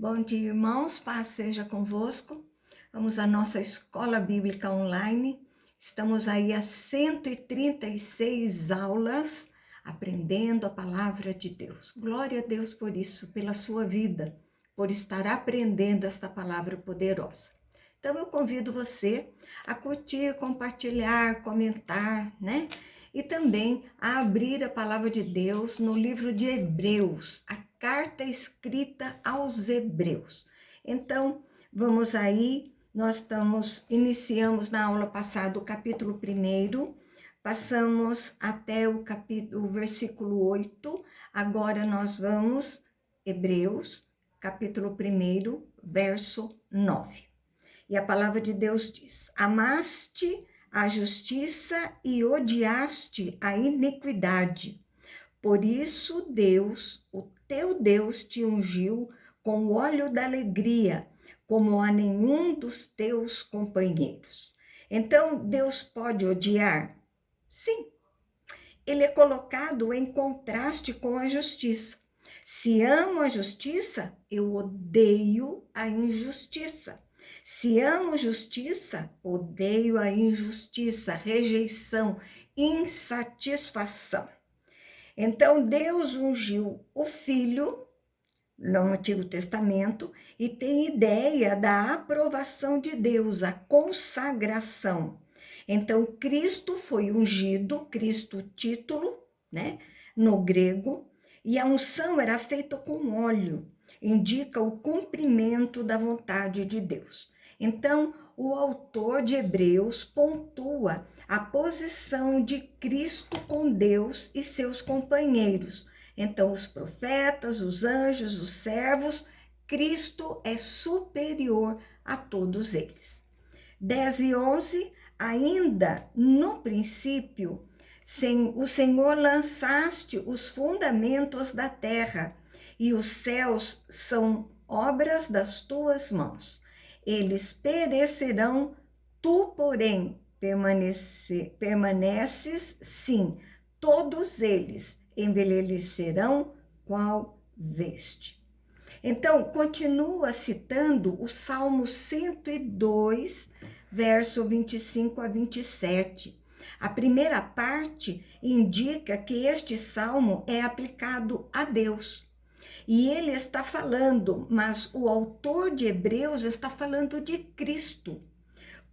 Bom dia, irmãos, paz seja convosco. Vamos à nossa escola bíblica online. Estamos aí há 136 aulas aprendendo a palavra de Deus. Glória a Deus por isso, pela sua vida, por estar aprendendo esta palavra poderosa. Então eu convido você a curtir, compartilhar, comentar, né? E também a abrir a palavra de Deus no livro de Hebreus, a carta escrita aos Hebreus. Então, vamos aí, iniciamos na aula passada o capítulo 1, passamos até o versículo 8, agora nós vamos, Hebreus, capítulo 1, verso 9. E a palavra de Deus diz: amaste a justiça e odiaste a iniquidade. Por isso Deus, o teu Deus, te ungiu com o óleo da alegria, como a nenhum dos teus companheiros. Então, Deus pode odiar? Sim. Ele é colocado em contraste com a justiça. Se amo a justiça, eu odeio a injustiça. Se amo justiça, odeio a injustiça, rejeição, insatisfação. Então, Deus ungiu o Filho, no Antigo Testamento, e tem ideia da aprovação de Deus, a consagração. Então, Cristo foi ungido, Cristo título, né, no grego, e a unção era feita com óleo, indica o cumprimento da vontade de Deus. Então, o autor de Hebreus pontua a posição de Cristo com Deus e seus companheiros. Então, os profetas, os anjos, os servos, Cristo é superior a todos eles. 10 e 11, ainda no princípio, o Senhor lançaste os fundamentos da terra, e os céus são obras das tuas mãos. Eles perecerão, tu, porém, permaneces, sim, todos eles envelhecerão qual veste. Então, continua citando o Salmo 102, verso 25 a 27. A primeira parte indica que este salmo é aplicado a Deus. E ele está falando, mas o autor de Hebreus está falando de Cristo,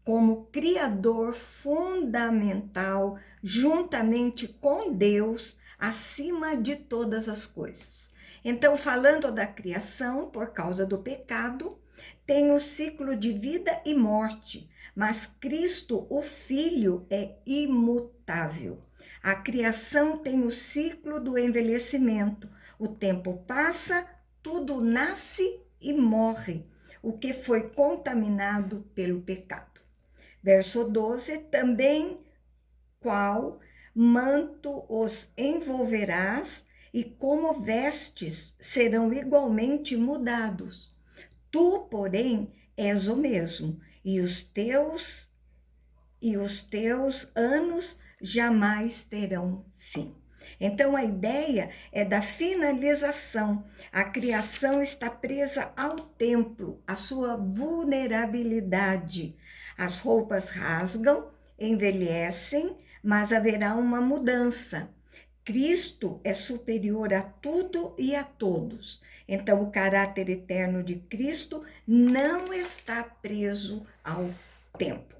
como Criador fundamental, juntamente com Deus, acima de todas as coisas. Então, falando da criação, por causa do pecado, tem o ciclo de vida e morte, mas Cristo, o Filho, é imutável. A criação tem o ciclo do envelhecimento. O tempo passa, tudo nasce e morre, o que foi contaminado pelo pecado. Verso 12, também qual manto os envolverás e como vestes serão igualmente mudados. Tu, porém, és o mesmo, e os teus anos jamais terão fim. Então, a ideia é da finalização. A criação está presa ao templo, à sua vulnerabilidade. As roupas rasgam, envelhecem, mas haverá uma mudança. Cristo é superior a tudo e a todos. Então, o caráter eterno de Cristo não está preso ao tempo.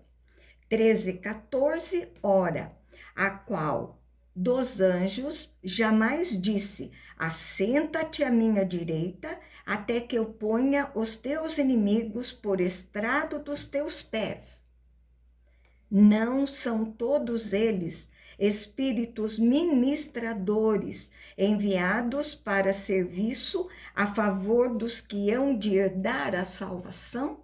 13:14, ora, a qual dos anjos jamais disse: assenta-te à minha direita, até que eu ponha os teus inimigos por estrado dos teus pés. Não são todos eles espíritos ministradores, enviados para serviço a favor dos que hão de herdar a salvação?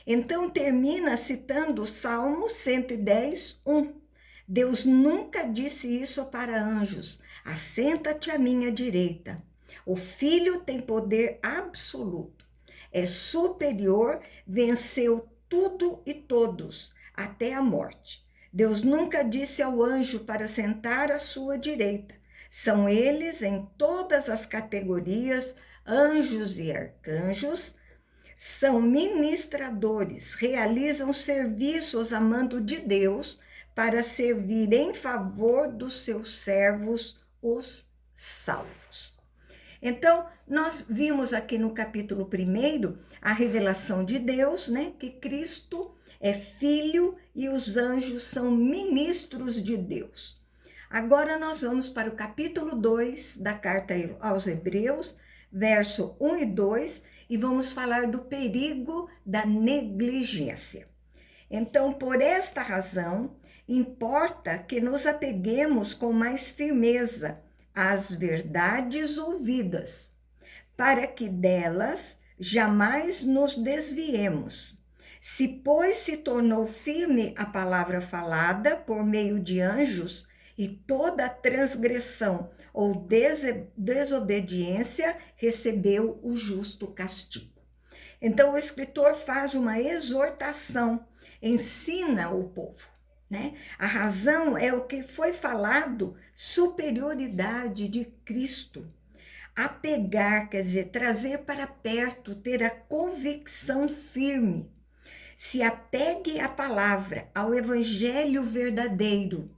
Então termina citando o Salmo 110, 1. Deus nunca disse isso para anjos: assenta-te à minha direita. O Filho tem poder absoluto, é superior, venceu tudo e todos, até a morte. Deus nunca disse ao anjo para sentar à sua direita. São eles em todas as categorias, anjos e arcanjos, são ministradores, realizam serviços a mando de Deus para servir em favor dos seus servos, os salvos. Então, nós vimos aqui no capítulo 1 a revelação de Deus, né? Que Cristo é filho e os anjos são ministros de Deus. Agora nós vamos para o capítulo 2 da carta aos Hebreus, verso 1 e 2, e vamos falar do perigo da negligência. Então, por esta razão, importa que nos apeguemos com mais firmeza às verdades ouvidas, para que delas jamais nos desviemos. Se, pois, se tornou firme a palavra falada por meio de anjos, e toda transgressão ou desobediência recebeu o justo castigo. Então, o escritor faz uma exortação, ensina o povo, né? A razão é o que foi falado, superioridade de Cristo. Apegar, quer dizer, trazer para perto, ter a convicção firme. Se apegue à palavra, ao evangelho verdadeiro.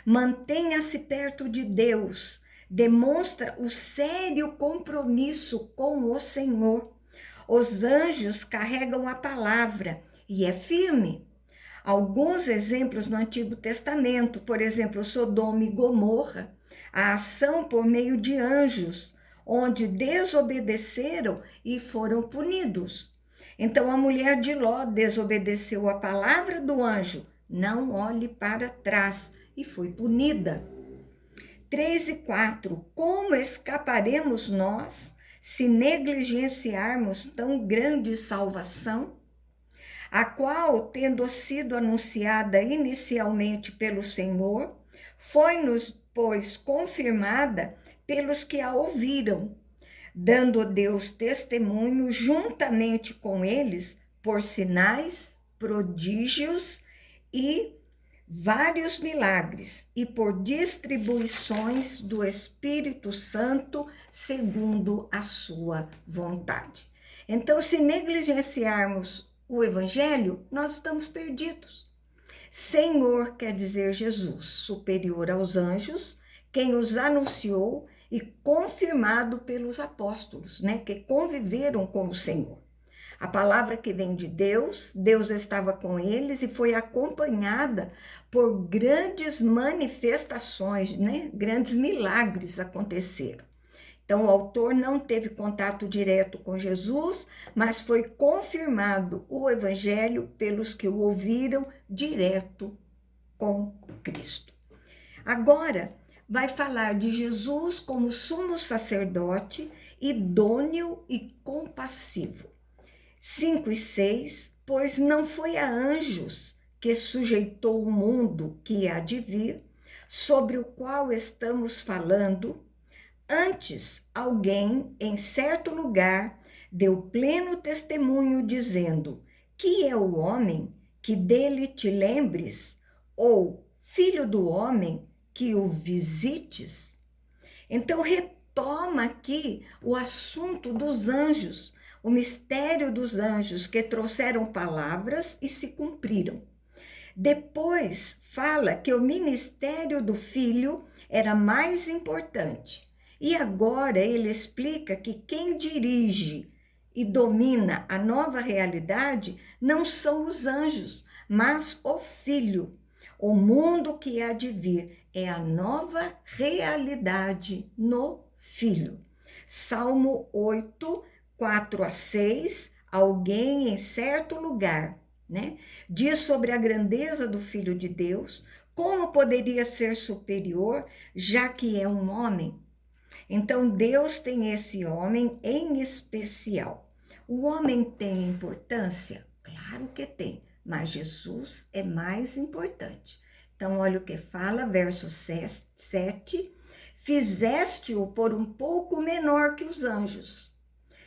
Mantenha-se perto de Deus, demonstra o sério compromisso com o Senhor. Os anjos carregam a palavra e é firme. Alguns exemplos no Antigo Testamento, por exemplo, Sodoma e Gomorra, a ação por meio de anjos, onde desobedeceram e foram punidos. Então, a mulher de Ló desobedeceu a palavra do anjo, não olhe para trás, e foi punida. 3 e 4. Como escaparemos nós se negligenciarmos tão grande salvação, a qual, tendo sido anunciada inicialmente pelo Senhor, foi-nos, pois, confirmada pelos que a ouviram, dando Deus testemunho juntamente com eles por sinais, prodígios e vários milagres e por distribuições do Espírito Santo segundo a sua vontade. Então, se negligenciarmos o Evangelho, nós estamos perdidos. Senhor quer dizer Jesus, superior aos anjos, quem os anunciou e confirmado pelos apóstolos, né, que conviveram com o Senhor. A palavra que vem de Deus, Deus estava com eles e foi acompanhada por grandes manifestações, né? Grandes milagres aconteceram. Então, o autor não teve contato direto com Jesus, mas foi confirmado o evangelho pelos que o ouviram direto com Cristo. Agora, vai falar de Jesus como sumo sacerdote, idôneo e compassivo. 5 e 6, pois não foi a anjos que sujeitou o mundo que há de vir, sobre o qual estamos falando, antes alguém em certo lugar deu pleno testemunho dizendo, que é o homem que dele te lembres, ou filho do homem que o visites? Então retoma aqui o assunto dos anjos, o mistério dos anjos que trouxeram palavras e se cumpriram. Depois fala que o ministério do Filho era mais importante. E agora ele explica que quem dirige e domina a nova realidade não são os anjos, mas o Filho. O mundo que há de vir é a nova realidade no Filho. Salmo 8, 4 a 6, alguém em certo lugar, né, diz sobre a grandeza do Filho de Deus, como poderia ser superior, já que é um homem. Então, Deus tem esse homem em especial. O homem tem importância? Claro que tem, mas Jesus é mais importante. Então, olha o que fala, verso 7, fizeste-o por um pouco menor que os anjos,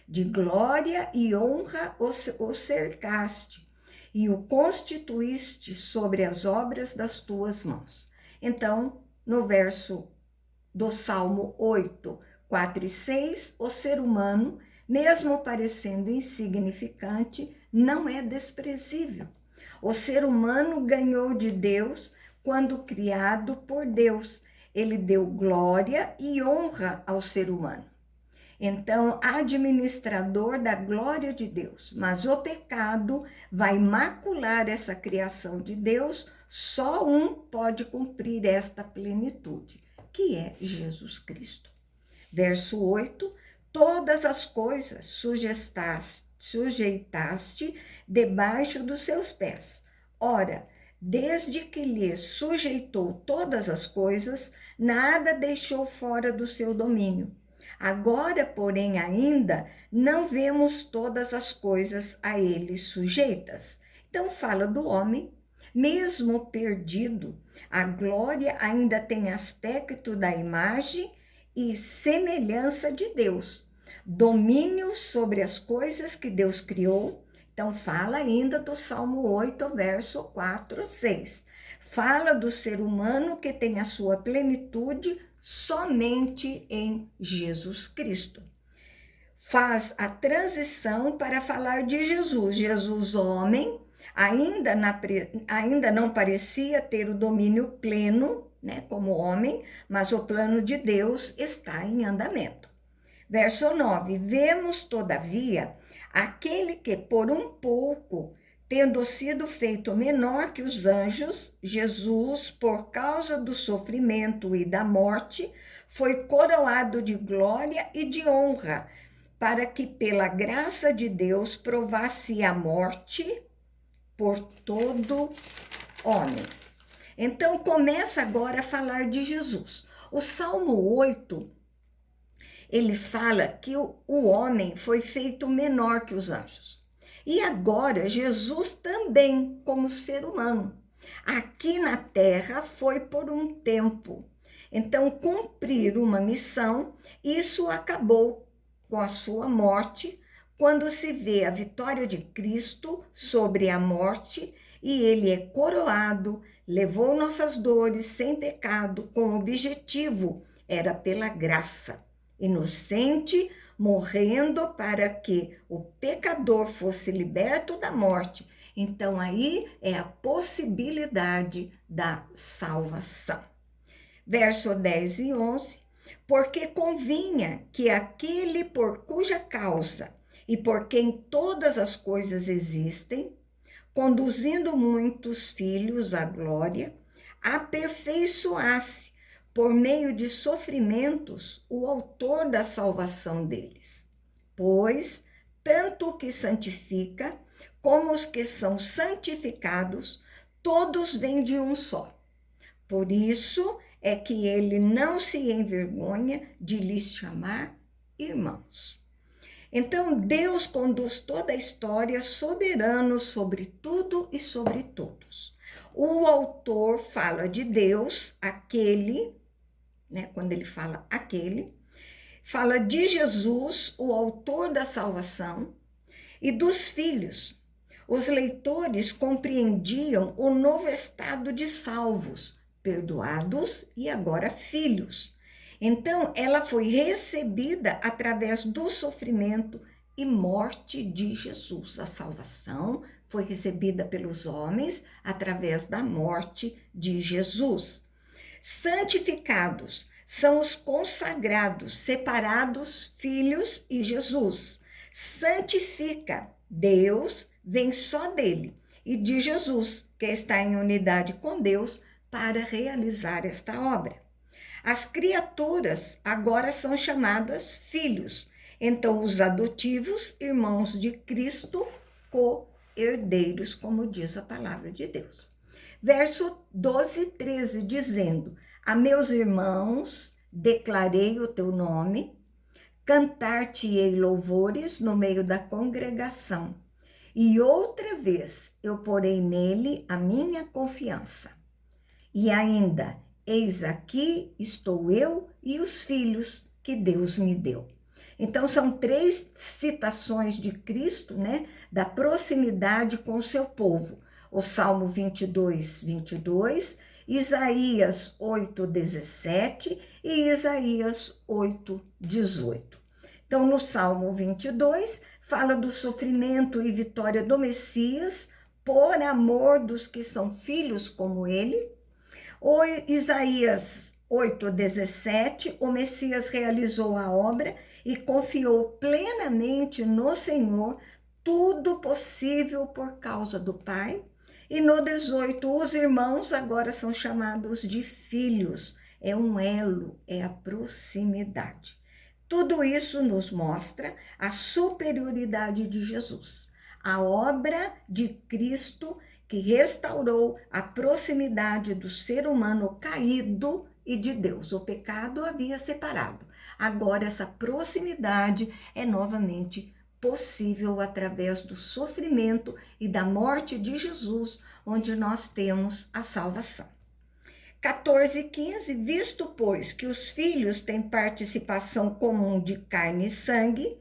de glória e honra o cercaste, e o constituíste sobre as obras das tuas mãos. Então, no verso do Salmo 8, 4 e 6, o ser humano, mesmo parecendo insignificante, não é desprezível. O ser humano ganhou de Deus quando criado por Deus. Ele deu glória e honra ao ser humano. Então, administrador da glória de Deus, mas o pecado vai macular essa criação de Deus, só um pode cumprir esta plenitude, que é Jesus Cristo. Verso 8, todas as coisas sujeitaste debaixo dos seus pés. Ora, desde que lhe sujeitou todas as coisas, nada deixou fora do seu domínio. Agora, porém, ainda não vemos todas as coisas a ele sujeitas. Então, fala do homem, mesmo perdido, a glória ainda tem aspecto da imagem e semelhança de Deus. Domínio sobre as coisas que Deus criou. Então, fala ainda do Salmo 8, verso 4, 6. Fala do ser humano que tem a sua plenitude somente em Jesus Cristo. Faz a transição para falar de Jesus. Jesus, homem, ainda não parecia ter o domínio pleno, né, como homem, mas o plano de Deus está em andamento. Verso 9, vemos, todavia, aquele que por um pouco, tendo sido feito menor que os anjos, Jesus, por causa do sofrimento e da morte, foi coroado de glória e de honra, para que pela graça de Deus provasse a morte por todo homem. Então começa agora a falar de Jesus. O Salmo 8, ele fala que o homem foi feito menor que os anjos. E agora, Jesus também, como ser humano, aqui na terra foi por um tempo. Então, cumprir uma missão, isso acabou com a sua morte, quando se vê a vitória de Cristo sobre a morte, e ele é coroado, levou nossas dores sem pecado, com o objetivo, era pela graça. Inocente, morrendo para que o pecador fosse liberto da morte. Então, aí é a possibilidade da salvação. Verso 10 e 11, porque convinha que aquele por cuja causa e por quem todas as coisas existem, conduzindo muitos filhos à glória, aperfeiçoasse por meio de sofrimentos, o autor da salvação deles. Pois, tanto o que santifica, como os que são santificados, todos vêm de um só. Por isso é que ele não se envergonha de lhes chamar irmãos. Então, Deus conduz toda a história soberano sobre tudo e sobre todos. O autor fala de Deus, aquele, né, quando ele fala aquele, fala de Jesus, o autor da salvação, e dos filhos. Os leitores compreendiam o novo estado de salvos, perdoados e agora filhos. Então, ela foi recebida através do sofrimento e morte de Jesus. A salvação foi recebida pelos homens através da morte de Jesus. Santificados são os consagrados, separados, filhos e Jesus. Santifica, Deus vem só dele e de Jesus, que está em unidade com Deus para realizar esta obra. As criaturas agora são chamadas filhos, então os adotivos, irmãos de Cristo, co-herdeiros, como diz a palavra de Deus. Verso 12 e 13, dizendo: a meus irmãos declarei o teu nome, cantar-te-ei louvores no meio da congregação, e outra vez eu porei nele a minha confiança. E ainda, eis aqui estou eu e os filhos que Deus me deu. Então, são 3 citações de Cristo, né, da proximidade com o seu povo. O Salmo 22, 22, Isaías 8, 17 e Isaías 8:18. Então, no Salmo 22, fala do sofrimento e vitória do Messias por amor dos que são filhos como ele. O Isaías 8:17, o Messias realizou a obra e confiou plenamente no Senhor, tudo possível por causa do Pai. E no 18, os irmãos agora são chamados de filhos. É um elo, é a proximidade. Tudo isso nos mostra a superioridade de Jesus, a obra de Cristo que restaurou a proximidade do ser humano caído e de Deus. O pecado havia separado. Agora essa proximidade é novamente possível através do sofrimento e da morte de Jesus, onde nós temos a salvação. 14:15, visto, pois, que os filhos têm participação comum de carne e sangue,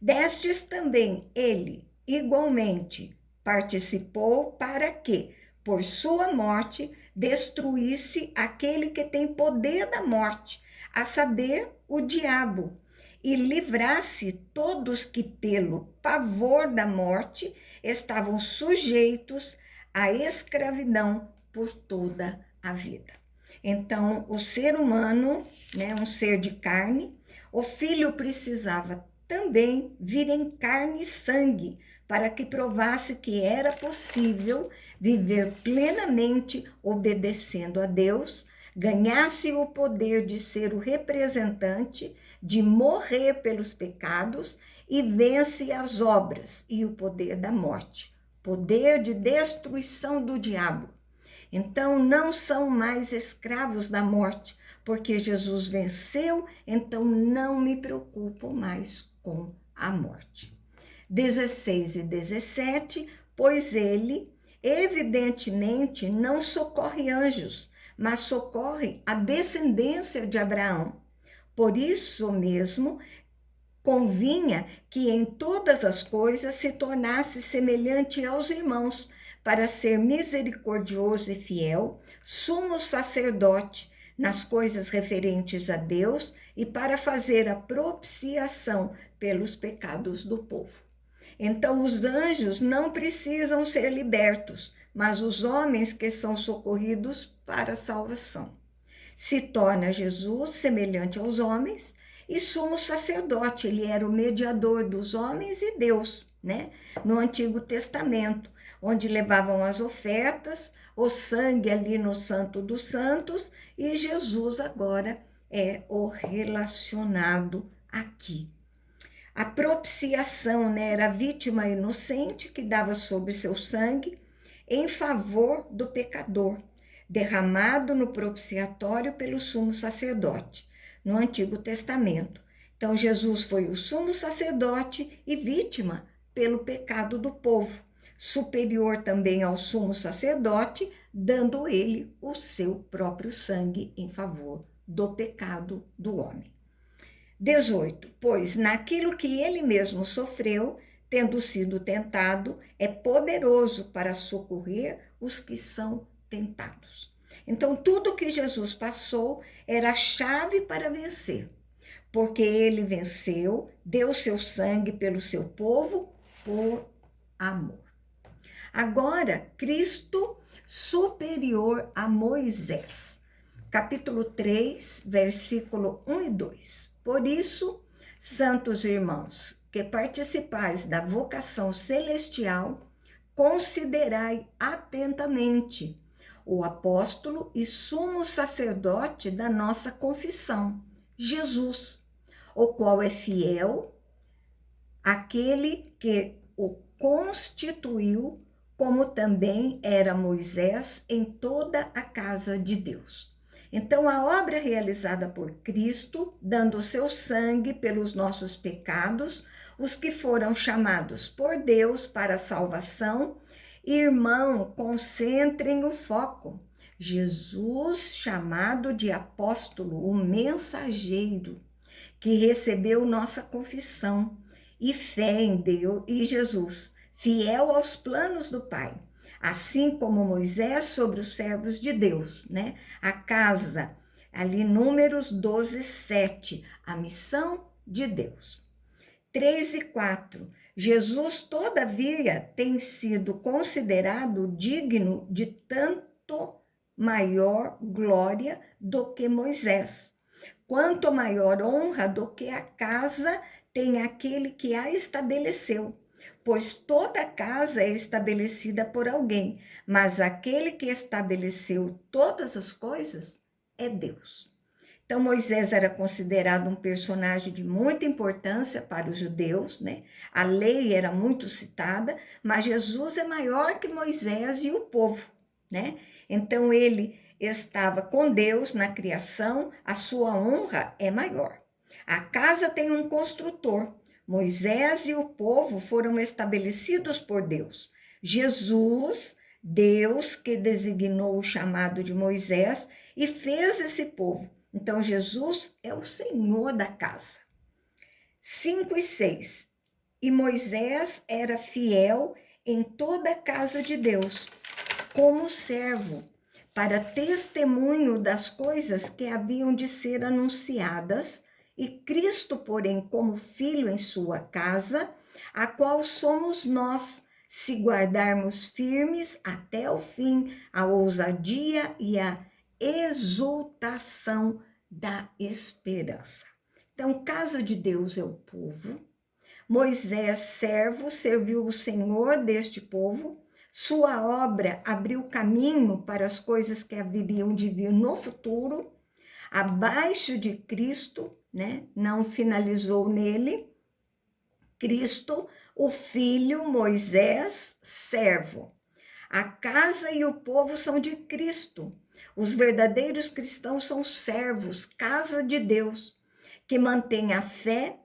destes também ele, igualmente, participou para que, por sua morte, destruísse aquele que tem poder da morte, a saber, o diabo, e livrasse todos que, pelo pavor da morte, estavam sujeitos à escravidão por toda a vida. Então, o ser humano, um ser de carne, o filho precisava também vir em carne e sangue, para que provasse que era possível viver plenamente obedecendo a Deus, ganhasse o poder de ser o representante, de morrer pelos pecados e vence as obras e o poder da morte, poder de destruição do diabo. Então, não são mais escravos da morte, porque Jesus venceu, então não me preocupo mais com a morte. 16 e 17, pois ele, evidentemente, não socorre anjos, mas socorre a descendência de Abraão. Por isso mesmo, convinha que em todas as coisas se tornasse semelhante aos irmãos, para ser misericordioso e fiel, sumo sacerdote nas coisas referentes a Deus e para fazer a propiciação pelos pecados do povo. Então, os anjos não precisam ser libertos, mas os homens que são socorridos para a salvação. Se torna Jesus semelhante aos homens e sumo sacerdote, ele era o mediador dos homens e Deus, no Antigo Testamento, onde levavam as ofertas, o sangue ali no Santo dos Santos, e Jesus agora é o relacionado aqui. A propiciação, era a vítima inocente que dava sobre seu sangue em favor do pecador, derramado no propiciatório pelo sumo sacerdote, no Antigo Testamento. Então, Jesus foi o sumo sacerdote e vítima pelo pecado do povo, superior também ao sumo sacerdote, dando ele o seu próprio sangue em favor do pecado do homem. 18, pois naquilo que ele mesmo sofreu, tendo sido tentado, é poderoso para socorrer os que são tentados. Então, tudo que Jesus passou era a chave para vencer, porque ele venceu, deu seu sangue pelo seu povo por amor. Agora, Cristo superior a Moisés. Capítulo 3, versículo 1 e 2. Por isso, santos irmãos, que participais da vocação celestial, considerai atentamente o apóstolo e sumo sacerdote da nossa confissão, Jesus, o qual é fiel, aquele que o constituiu, como também era Moisés em toda a casa de Deus. Então, a obra realizada por Cristo, dando o seu sangue pelos nossos pecados, os que foram chamados por Deus para a salvação, irmão, concentrem o foco. Jesus, chamado de apóstolo, o mensageiro, que recebeu nossa confissão e fé em Deus e Jesus, fiel aos planos do Pai, assim como Moisés sobre os servos de Deus, a casa ali Números 12, 7, a missão de Deus. 3 e 4, Jesus, todavia, tem sido considerado digno de tanto maior glória do que Moisés, quanto maior honra do que a casa tem aquele que a estabeleceu. Pois toda casa é estabelecida por alguém, mas aquele que estabeleceu todas as coisas é Deus. Então, Moisés era considerado um personagem de muita importância para os judeus, né? A lei era muito citada, mas Jesus é maior que Moisés e o povo, né? Então, ele estava com Deus na criação, a sua honra é maior. A casa tem um construtor. Moisés e o povo foram estabelecidos por Deus. Jesus, Deus que designou o chamado de Moisés e fez esse povo. Então, Jesus é o Senhor da casa. 5 e 6. E Moisés era fiel em toda a casa de Deus, como servo, para testemunho das coisas que haviam de ser anunciadas, e Cristo, porém, como filho em sua casa, a qual somos nós, se guardarmos firmes até o fim a ousadia e a exultação da esperança. Então, casa de Deus é o povo. Moisés, servo, serviu o Senhor deste povo. Sua obra abriu caminho para as coisas que haveriam de vir no futuro. Abaixo de Cristo, né? Não finalizou nele. Cristo, o Filho, Moisés, servo. A casa e o povo são de Cristo. Os verdadeiros cristãos são servos, casa de Deus, que mantém a fé,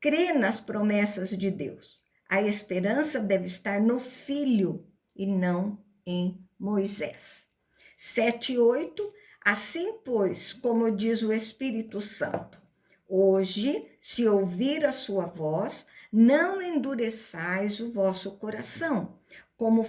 crê nas promessas de Deus. A esperança deve estar no Filho e não em Moisés. 7 e 8, assim, pois, como diz o Espírito Santo, hoje, se ouvir a sua voz, não endureçais o vosso coração, como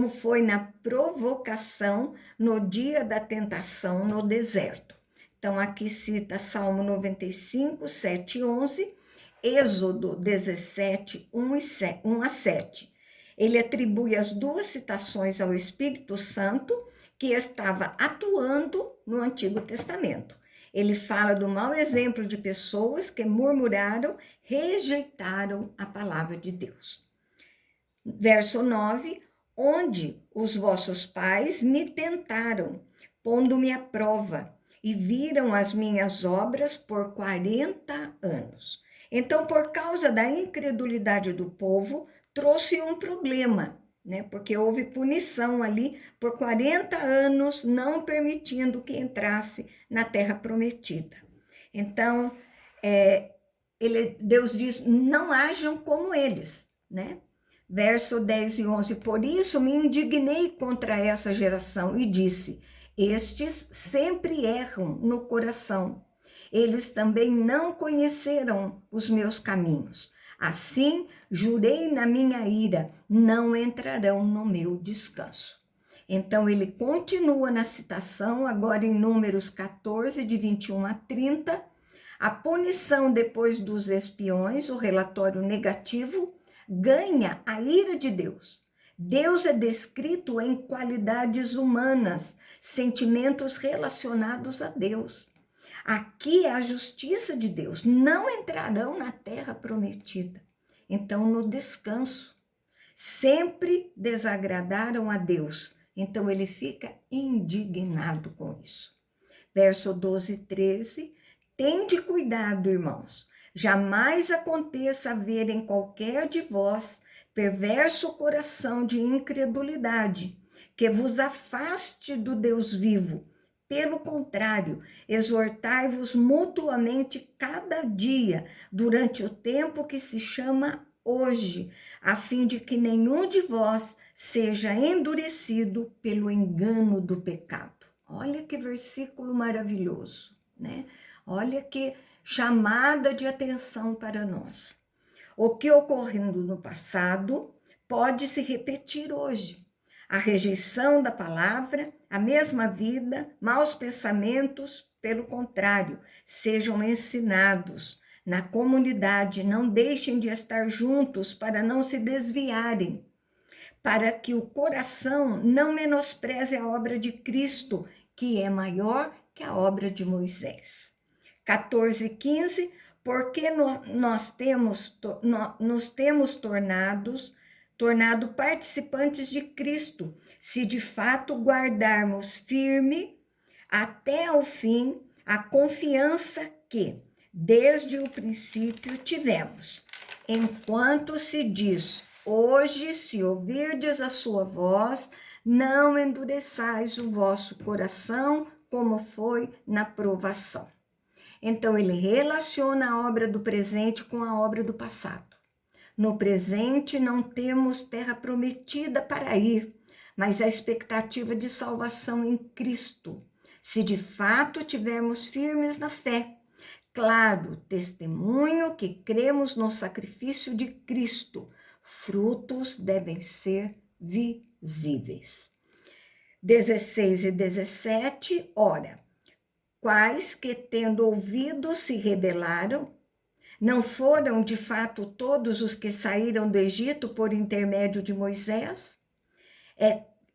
foi na provocação no dia da tentação no deserto. Então, aqui cita Salmo 95, 7 e 11, Êxodo 17, 1 a 7. Ele atribui as duas citações ao Espírito Santo, que estava atuando no Antigo Testamento. Ele fala do mau exemplo de pessoas que murmuraram, rejeitaram a palavra de Deus. Verso 9, onde os vossos pais me tentaram, pondo-me à prova, e viram as minhas obras por 40 anos. Então, por causa da incredulidade do povo, trouxe um problema, né? Porque houve punição ali por 40 anos, não permitindo que entrasse na terra prometida. Então, Deus diz, não hajam como eles, né? Verso 10 e 11, por isso me indignei contra essa geração e disse, estes sempre erram no coração. Eles também não conheceram os meus caminhos. Assim, jurei na minha ira, não entrarão no meu descanso. Então, ele continua na citação, agora em Números 14, de 21 a 30, a punição depois dos espiões, o relatório negativo, ganha a ira de Deus. Deus é descrito em qualidades humanas, sentimentos relacionados a Deus. Aqui é a justiça de Deus, não entrarão na terra prometida. Então, no descanso, sempre desagradaram a Deus. Então, ele fica indignado com isso. Verso 12 e 13, tende cuidado, irmãos, jamais aconteça haver em qualquer de vós perverso coração de incredulidade, que vos afaste do Deus vivo. Pelo contrário, exortai-vos mutuamente cada dia, durante o tempo que se chama hoje, a fim de que nenhum de vós seja endurecido pelo engano do pecado. Olha que versículo maravilhoso, né? Olha que chamada de atenção para nós. O que ocorrendo no passado pode se repetir hoje. a rejeição da palavra, a mesma vida, maus pensamentos, pelo contrário, sejam ensinados na comunidade, não deixem de estar juntos para não se desviarem, para que o coração não menospreze a obra de Cristo, que é maior que a obra de Moisés. 14:15, porque nos temos tornado participantes de Cristo, se de fato guardarmos firme até ao fim a confiança que, desde o princípio, tivemos. Enquanto se diz, hoje, se ouvirdes a sua voz, não endureçais o vosso coração, como foi na provação. Então, ele relaciona a obra do presente com a obra do passado. No presente, não temos terra prometida para ir, mas a expectativa de salvação em Cristo, se de fato tivermos firmes na fé. Claro, testemunho que cremos no sacrifício de Cristo. Frutos devem ser visíveis. 16 e 17, ora, quais que tendo ouvido se rebelaram, não foram de fato todos os que saíram do Egito por intermédio de Moisés?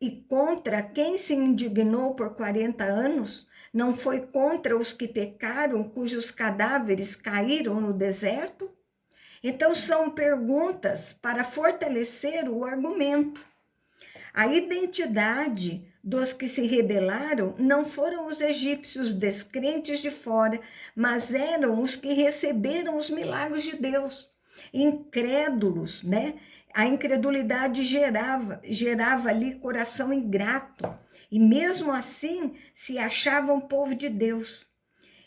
E contra quem se indignou por 40 anos? Não foi contra os que pecaram, cujos cadáveres caíram no deserto? Então, são perguntas para fortalecer o argumento. A identidade dos que se rebelaram não foram os egípcios descrentes de fora, mas eram os que receberam os milagres de Deus. Incrédulos, né? A incredulidade gerava ali coração ingrato, e mesmo assim se achavam povo de Deus.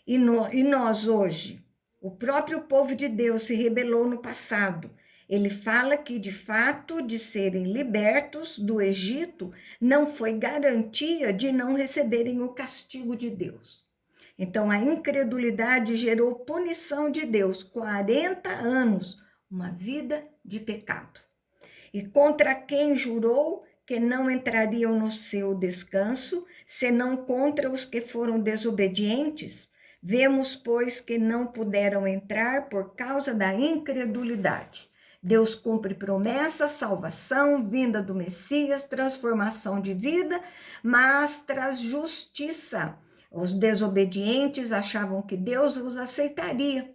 E nós hoje, o próprio povo de Deus se rebelou no passado. Ele fala que, de fato, de serem libertos do Egito, não foi garantia de não receberem o castigo de Deus. Então, a incredulidade gerou punição de Deus, 40 anos, uma vida de pecado. E contra quem jurou que não entrariam no seu descanso, senão contra os que foram desobedientes? Vemos, pois, que não puderam entrar por causa da incredulidade. Deus cumpre promessa, salvação, vinda do Messias, transformação de vida, mas traz justiça. Os desobedientes achavam que Deus os aceitaria,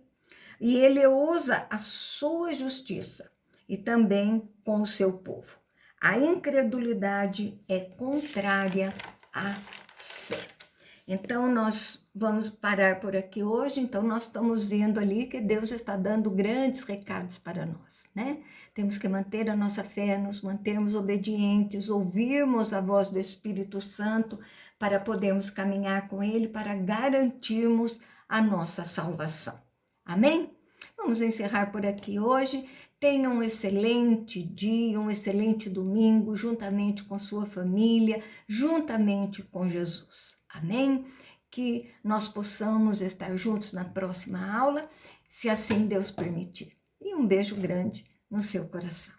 e ele usa a sua justiça e também com o seu povo. A incredulidade é contrária à fé. Então, nós vamos parar por aqui hoje. Então, nós estamos vendo ali que Deus está dando grandes recados para nós, né? Temos que manter a nossa fé, nos mantermos obedientes, ouvirmos a voz do Espírito Santo para podermos caminhar com Ele, para garantirmos a nossa salvação. Amém? Vamos encerrar por aqui hoje. Tenha um excelente dia, um excelente domingo, juntamente com sua família, juntamente com Jesus. Amém? Que nós possamos estar juntos na próxima aula, se assim Deus permitir. E um beijo grande no seu coração.